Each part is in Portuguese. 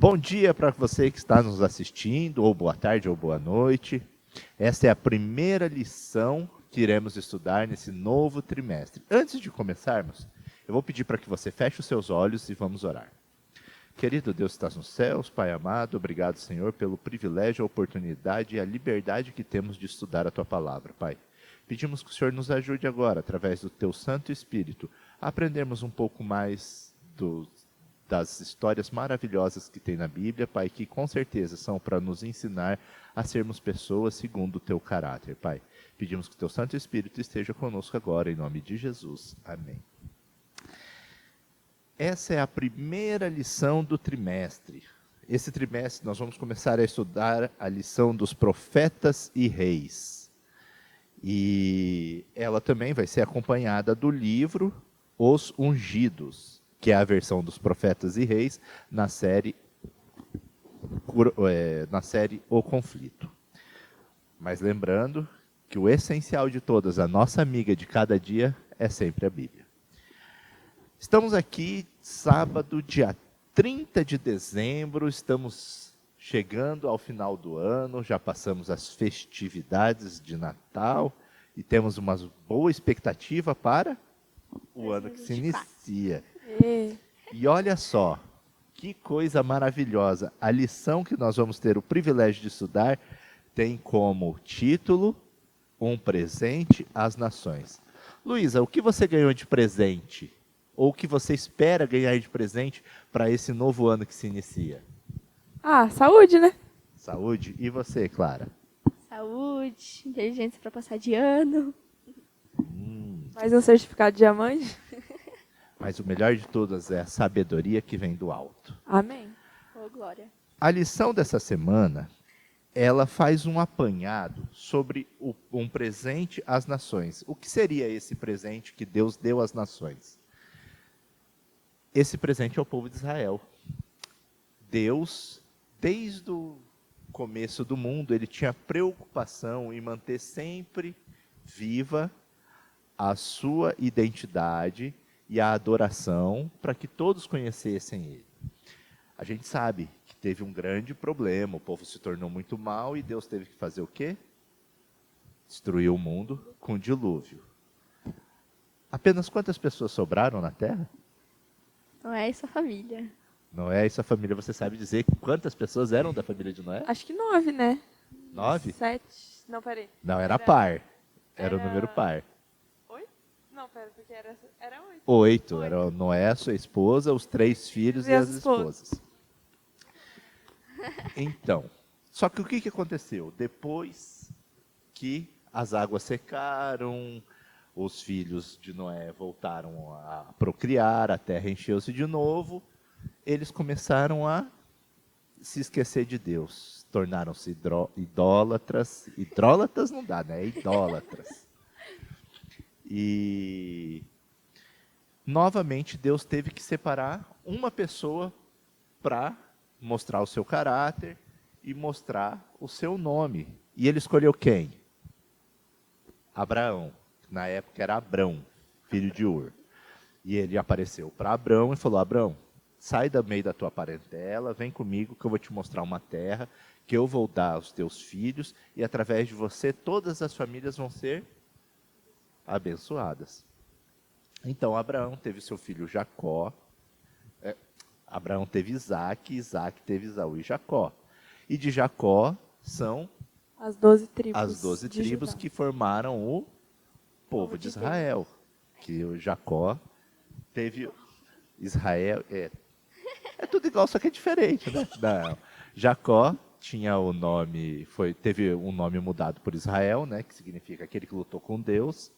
Bom dia para você que está nos assistindo, ou boa tarde ou boa noite. Esta é a primeira lição que iremos estudar nesse novo trimestre. Antes de começarmos, eu vou pedir para que você feche os seus olhos e vamos orar. Querido Deus que estás nos céus, Pai amado, obrigado, Senhor, pelo privilégio, a oportunidade e a liberdade que temos de estudar a Tua palavra, Pai. Pedimos que o Senhor nos ajude agora, através do Teu Santo Espírito, a aprendermos um pouco mais das histórias maravilhosas que tem na Bíblia, Pai, que com certeza são para nos ensinar a sermos pessoas segundo o Teu caráter, Pai. Pedimos que o Teu Santo Espírito esteja conosco agora, em nome de Jesus. Amém. Essa é a primeira lição do trimestre. Esse trimestre nós vamos começar a estudar a lição dos profetas e reis. E ela também vai ser acompanhada do livro Os Ungidos, que é a versão dos profetas e reis na série O Conflito. Mas lembrando que o essencial de todas, a nossa amiga de cada dia, é sempre a Bíblia. Estamos aqui, sábado, dia 30 de dezembro, estamos chegando ao final do ano, já passamos as festividades de Natal e temos uma boa expectativa para o ano que se inicia. E olha só, que coisa maravilhosa, a lição que nós vamos ter o privilégio de estudar tem como título Um Presente às Nações. Luísa, o que você ganhou de presente? Ou o que você espera ganhar de presente para esse novo ano que se inicia? Saúde, né? Saúde. E você, Clara? Saúde, inteligência para passar de ano. Mais um certificado de diamante. Mas o melhor de todas é a sabedoria que vem do alto. Amém. Ô, glória. A lição dessa semana, ela faz um apanhado sobre um presente às nações. O que seria esse presente que Deus deu às nações? Esse presente é o povo de Israel. Deus, desde o começo do mundo, ele tinha preocupação em manter sempre viva a sua identidade e a adoração para que todos conhecessem ele. A gente sabe que teve um grande problema, o povo se tornou muito mal e Deus teve que fazer o quê? Destruir o mundo com o dilúvio. Apenas quantas pessoas sobraram na terra? Noé e sua família. Noé e sua família, você sabe dizer quantas pessoas eram da família de Noé? Acho que 9, né? 9? 7. Não, peraí. Não, era par. Era o era- número par. 8? Não, pera, porque era 8. 8. Era Noé, sua esposa, os 3 filhos e as esposas. Então, só que o que aconteceu? Depois que as águas secaram, os filhos de Noé voltaram a procriar, a terra encheu-se de novo, eles começaram a se esquecer de Deus, tornaram-se idólatras. Idólatras não dá, né? Idólatras. E novamente Deus teve que separar uma pessoa para mostrar o seu caráter e mostrar o seu nome. E ele escolheu quem? Abraão. Na época era Abrão, filho de Ur. E ele apareceu para Abrão e falou: Abrão, sai do meio da tua parentela, vem comigo que eu vou te mostrar uma terra que eu vou dar aos teus filhos e através de você todas as famílias vão ser abençoadas. Então Abraão teve seu filho Jacó, Abraão teve Isaac, Isaac teve Esaú e Jacó. E de Jacó são As 12 tribos. as 12 de tribos Judá. que formaram o povo de Israel. Que o Jacó teve Israel. É tudo igual, só que é diferente, né? Não. Jacó tinha o nome, teve um nome mudado por Israel, né? Que significa aquele que lutou com Deus.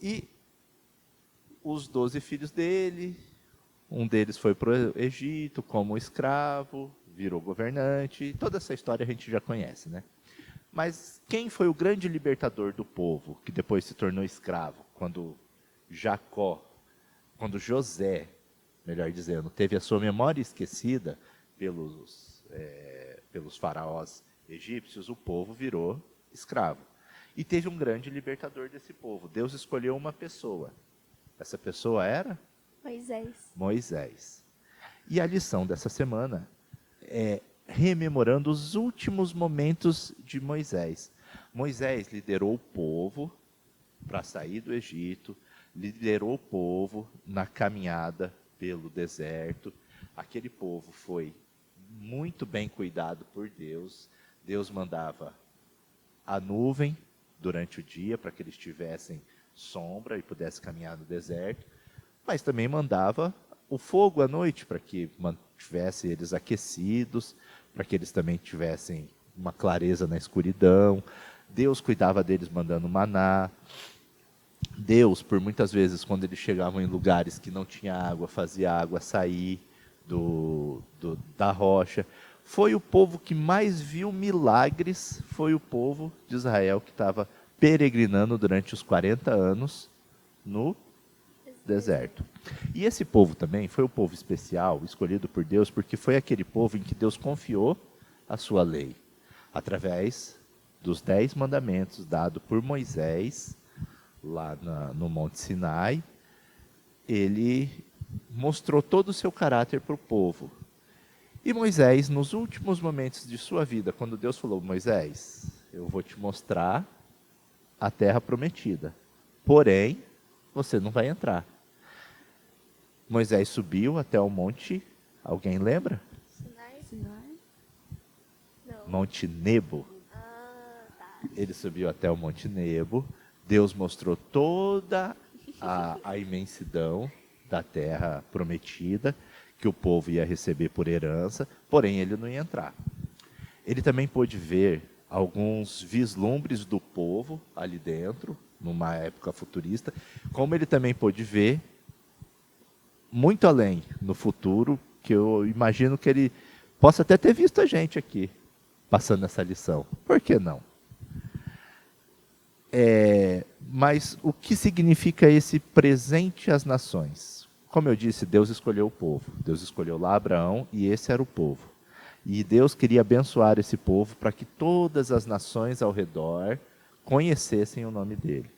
E os 12 filhos dele, um deles foi para o Egito como escravo, virou governante. Toda essa história a gente já conhece, né? Mas quem foi o grande libertador do povo, que depois se tornou escravo, quando José, melhor dizendo, teve a sua memória esquecida pelos faraós egípcios, o povo virou escravo. E teve um grande libertador desse povo. Deus escolheu uma pessoa. Essa pessoa era? Moisés. Moisés. E a lição dessa semana é rememorando os últimos momentos de Moisés. Moisés liderou o povo para sair do Egito, liderou o povo na caminhada pelo deserto. Aquele povo foi muito bem cuidado por Deus. Deus mandava a nuvem durante o dia para que eles tivessem sombra e pudessem caminhar no deserto, mas também mandava o fogo à noite para que mantivesse eles aquecidos, para que eles também tivessem uma clareza na escuridão. Deus cuidava deles mandando maná. Deus, por muitas vezes, quando eles chegavam em lugares que não tinha água, fazia a água sair da rocha. Foi o povo que mais viu milagres, foi o povo de Israel que estava peregrinando durante os 40 anos no deserto. E esse povo também foi o povo especial, escolhido por Deus, porque foi aquele povo em que Deus confiou a sua lei, através dos 10 mandamentos dados por Moisés, lá no Monte Sinai. Ele mostrou todo o seu caráter para o povo. E Moisés, nos últimos momentos de sua vida, quando Deus falou: Moisés, eu vou te mostrar a terra prometida, porém, você não vai entrar. Moisés subiu até o monte, alguém lembra? Sinai? Não. Monte Nebo. Tá. Ele subiu até o Monte Nebo. Deus mostrou toda a imensidão da terra prometida, que o povo ia receber por herança, porém ele não ia entrar. Ele também pôde ver alguns vislumbres do povo ali dentro, numa época futurista, como ele também pôde ver muito além no futuro, que eu imagino que ele possa até ter visto a gente aqui, passando essa lição. Por que não? Mas o que significa esse presente às nações? Como eu disse, Deus escolheu o povo. Deus escolheu lá Abraão e esse era o povo. E Deus queria abençoar esse povo para que todas as nações ao redor conhecessem o nome dele.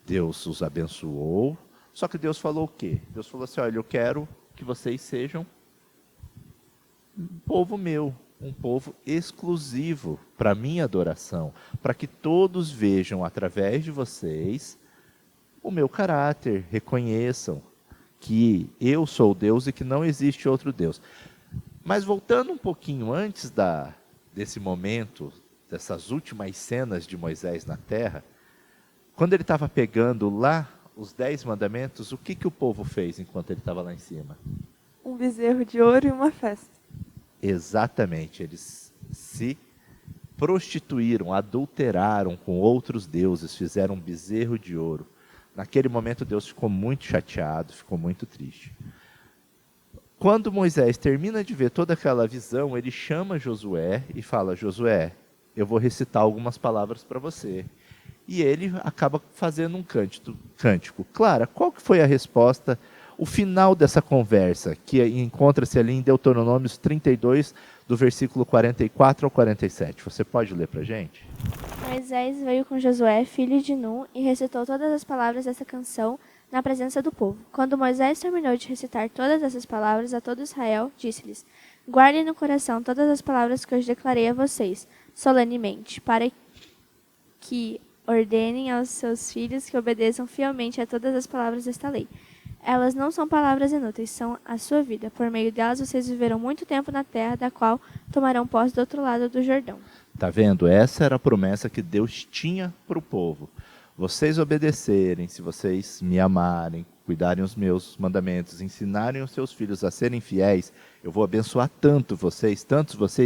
Deus os abençoou, só que Deus falou o quê? Deus falou assim: olha, eu quero que vocês sejam um povo meu, um povo exclusivo para minha adoração, para que todos vejam através de vocês o meu caráter, reconheçam que eu sou Deus e que não existe outro Deus. Mas voltando um pouquinho antes desse momento, dessas últimas cenas de Moisés na terra, quando ele estava pegando lá os 10 mandamentos, o que o povo fez enquanto ele estava lá em cima? Um bezerro de ouro e uma festa. Exatamente, eles se prostituíram, adulteraram com outros deuses, fizeram um bezerro de ouro. Naquele momento Deus ficou muito chateado, ficou muito triste. Quando Moisés termina de ver toda aquela visão, ele chama Josué e fala: Josué, eu vou recitar algumas palavras para você. E ele acaba fazendo um cântico. Clara, qual que foi a resposta, o final dessa conversa, que encontra-se ali em Deuteronômios 32, do versículo 44 ao 47? Você pode ler para a gente? Moisés veio com Josué, filho de Nun, e recitou todas as palavras dessa canção na presença do povo. Quando Moisés terminou de recitar todas essas palavras a todo Israel, disse-lhes: guardem no coração todas as palavras que hoje declarei a vocês, solenemente, para que ordenem aos seus filhos que obedeçam fielmente a todas as palavras desta lei. Elas não são palavras inúteis, são a sua vida. Por meio delas vocês viverão muito tempo na terra, da qual tomarão posse do outro lado do Jordão. Tá vendo? Essa era a promessa que Deus tinha para o povo. Vocês obedecerem, se vocês me amarem, cuidarem os meus mandamentos, ensinarem os seus filhos a serem fiéis, eu vou abençoar tantos vocês,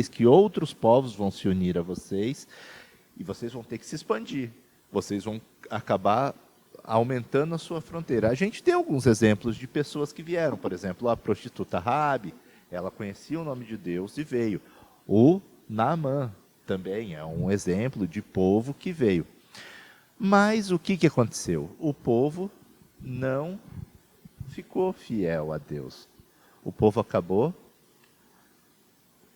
que outros povos vão se unir a vocês e vocês vão ter que se expandir. Vocês vão acabar aumentando a sua fronteira. A gente tem alguns exemplos de pessoas que vieram, por exemplo, a prostituta Raabe, ela conhecia o nome de Deus e veio. O Naamã também é um exemplo de povo que veio. Mas o que aconteceu? O povo não ficou fiel a Deus. O povo acabou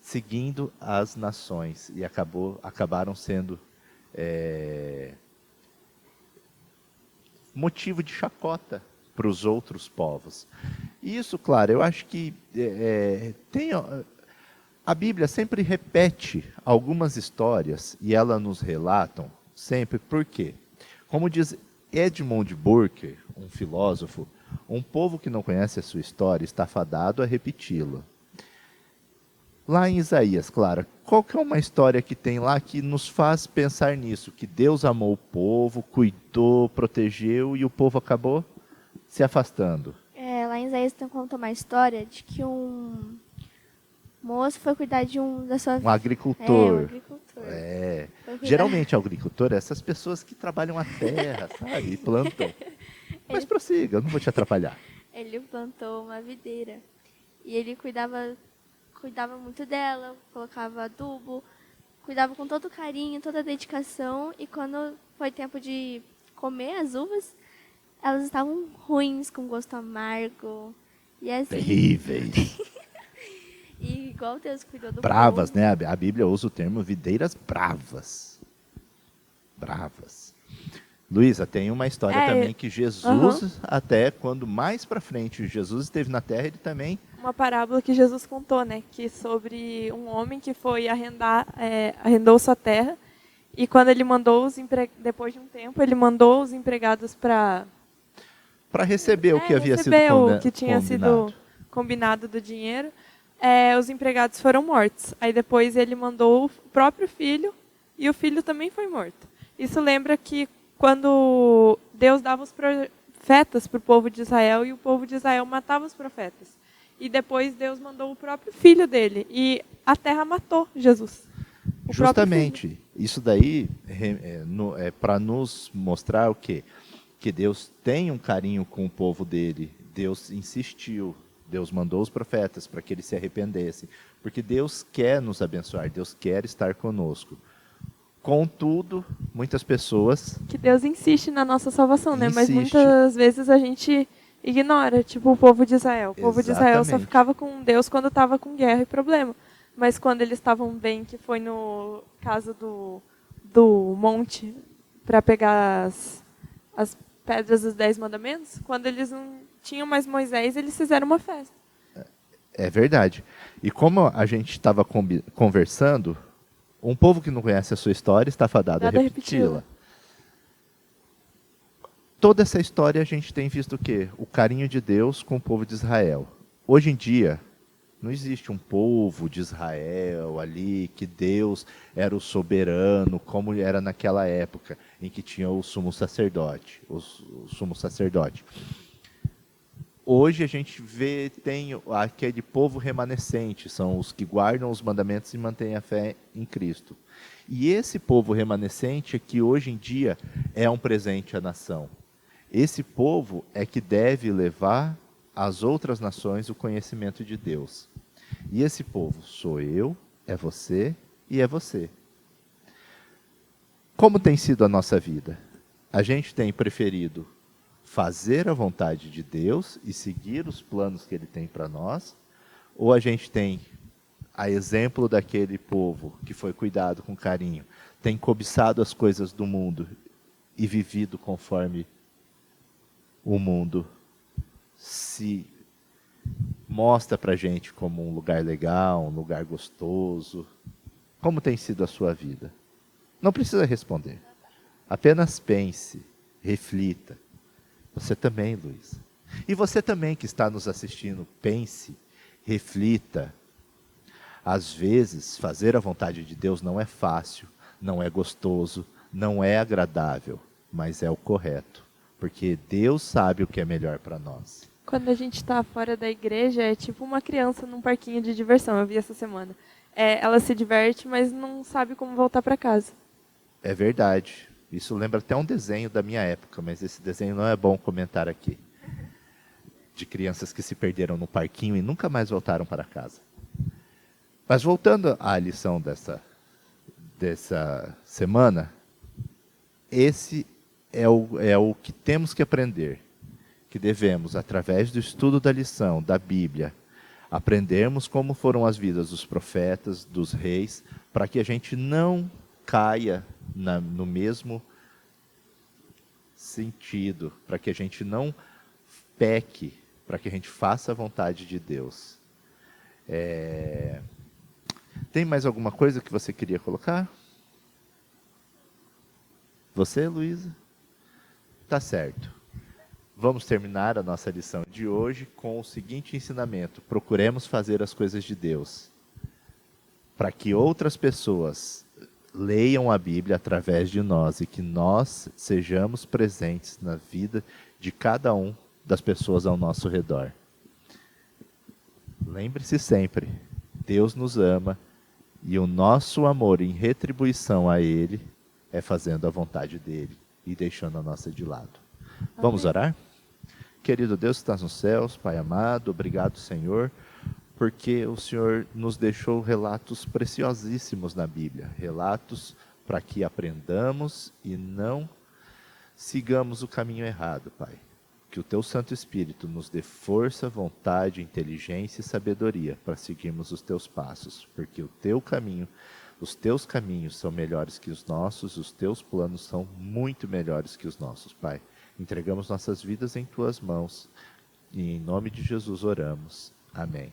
seguindo as nações e acabaram sendo motivo de chacota para os outros povos. E isso, claro, eu acho que a Bíblia sempre repete algumas histórias e ela nos relatam sempre por quê. Como diz Edmund Burke, um filósofo, um povo que não conhece a sua história está fadado a repeti-la. Lá em Isaías, Clara, qual que é uma história que tem lá que nos faz pensar nisso? Que Deus amou o povo, cuidou, protegeu e o povo acabou se afastando. Lá em Isaías conta uma história de que um moço foi cuidar de da sua... Um agricultor. Um agricultor. Geralmente, agricultor é essas pessoas que trabalham a terra, sabe? E plantam. Mas prossiga, eu não vou te atrapalhar. Ele plantou uma videira. E ele cuidava muito dela, colocava adubo, cuidava com todo carinho, toda dedicação. E quando foi tempo de comer as uvas, elas estavam ruins, com gosto amargo. E assim... Terríveis. E igual Deus cuidou do Bravas, povo. né? A Bíblia usa o termo videiras bravas. Bravas. Luísa, tem uma história também que Jesus, até quando mais para frente Jesus esteve na terra, ele também... Uma parábola que Jesus contou, né? Que sobre um homem que foi arrendou sua terra, e quando ele mandou depois de um tempo, ele mandou os empregados para receber o que havia sido o que tinha sido combinado do dinheiro. Os empregados foram mortos. Aí depois ele mandou o próprio filho, e o filho também foi morto. Isso lembra que quando Deus dava os profetas para o povo de Israel, e o povo de Israel matava os profetas. E depois Deus mandou o próprio filho dele, e a terra matou Jesus. Justamente. Isso daí é para nos mostrar o quê? Que Deus tem um carinho com o povo dele. Deus insistiu. Deus mandou os profetas para que eles se arrependessem. Porque Deus quer nos abençoar. Deus quer estar conosco. Contudo, muitas pessoas... Que Deus insiste na nossa salvação, né? Mas Insiste. muitas vezes a gente ignora, tipo o povo de Israel. O povo de Israel só Exatamente. ficava com Deus quando estava com guerra e problema. Mas quando eles estavam bem, que foi no caso do monte, para pegar as pedras dos 10 mandamentos, quando eles não tinham mais Moisés, eles fizeram uma festa. É verdade. E como a gente estava conversando, um povo que não conhece a sua história está fadado a repeti-la. Toda essa história a gente tem visto o quê? O carinho de Deus com o povo de Israel. Hoje em dia, não existe um povo de Israel ali, que Deus era o soberano, como era naquela época, em que tinha o sumo sacerdote. Hoje a gente tem aquele povo remanescente, são os que guardam os mandamentos e mantêm a fé em Cristo. E esse povo remanescente é que hoje em dia é um presente à nação. Esse povo é que deve levar às outras nações o conhecimento de Deus. E esse povo sou eu, é você e é você. Como tem sido a nossa vida? A gente tem preferido fazer a vontade de Deus e seguir os planos que Ele tem para nós? Ou a gente tem, a exemplo daquele povo que foi cuidado com carinho, tem cobiçado as coisas do mundo e vivido conforme o mundo se mostra para a gente como um lugar legal, um lugar gostoso? Como tem sido a sua vida? Não precisa responder. Apenas pense, reflita. Você também, Luiz. E você também que está nos assistindo, pense, reflita. Às vezes, fazer a vontade de Deus não é fácil, não é gostoso, não é agradável, mas é o correto. Porque Deus sabe o que é melhor para nós. Quando a gente está fora da igreja, é tipo uma criança num parquinho de diversão, eu vi essa semana. Ela se diverte, mas não sabe como voltar para casa. É verdade. Isso lembra até um desenho da minha época, mas esse desenho não é bom comentar aqui. De crianças que se perderam no parquinho e nunca mais voltaram para casa. Mas voltando à lição dessa semana, esse é o que temos que aprender. Que devemos, através do estudo da lição, da Bíblia, aprendermos como foram as vidas dos profetas, dos reis, para que a gente não caia no mesmo sentido, para que a gente não peque para que a gente faça a vontade de Deus. Tem mais alguma coisa que você queria colocar? Você, Luísa? Tá certo. Vamos terminar a nossa lição de hoje com o seguinte ensinamento: procuremos fazer as coisas de Deus, para que outras pessoas leiam a Bíblia através de nós e que nós sejamos presentes na vida de cada um das pessoas ao nosso redor. Lembre-se sempre, Deus nos ama e o nosso amor em retribuição a Ele é fazendo a vontade dEle e deixando a nossa de lado. Vamos orar? Querido Deus que estás nos céus, Pai amado, obrigado, Senhor, porque o Senhor nos deixou relatos preciosíssimos na Bíblia, relatos para que aprendamos e não sigamos o caminho errado, Pai. Que o Teu Santo Espírito nos dê força, vontade, inteligência e sabedoria para seguirmos os Teus passos, porque o Teu caminho, os Teus caminhos são melhores que os nossos, os Teus planos são muito melhores que os nossos, Pai. Entregamos nossas vidas em Tuas mãos e em nome de Jesus oramos. Amém.